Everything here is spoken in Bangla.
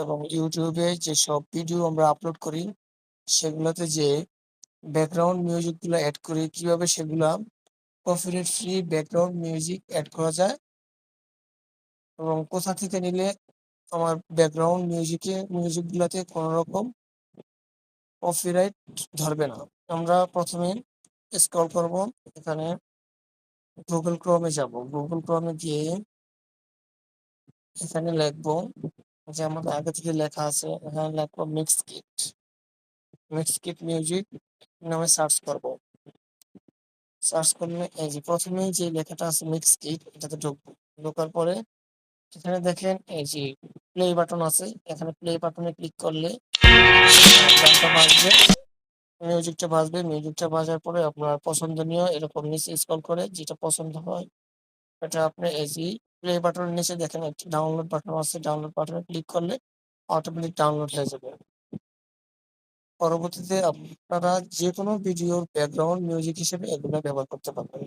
এবং ইউটিউবে যেসব ভিডিও আমরা আপলোড করি সেগুলোতে যে ব্যাকগ্রাউন্ড মিউজিক গুলো অ্যাড করি কিভাবে সেগুলা copyright free background music add করা যায় এবং কোথা থেকে নিলে আমার ব্যাকগ্রাউন্ড মিউজিক গুলাতে কোনো রকম কপিরাইট ধরবে না। আমরা প্রথমে স্ক্রল করব, এখানে গুগল ক্রোমে যাব। গুগল ক্রোমে গিয়ে এখানে লিখবো যে আমাদের আগে থেকে লেখা আছে, এখানে লিখবো মিক্স কিট মিউজিক নামে সার্চ করব। সার্চ করলে এই যে প্রথমেই যে লেখাটা আছে মিক্স কিট, এটাতে ঢুকবো। ঢোকার পরে এখানে দেখেন এই যে প্লে বাটন আছে, এখানে প্লে বাটনে ক্লিক করলে গানটা বাজবে, মিউজিকটা বাজার পরে আপনার পছন্দনীয় এরকম নিচে স্ক্রল করে যেটা পছন্দ হয় এটা আপনি এই যে প্লে বাটনের নিচে দেখেন একটি ডাউনলোড বাটন আছে, ডাউনলোড বাটনে ক্লিক করলে অটোমেটিক ডাউনলোড হয়ে যাবে। পরবর্তীতে আপনারা যে কোনো ভিডিওর ব্যাকগ্রাউন্ড মিউজিক হিসেবে এগুলো ব্যবহার করতে পারবেন।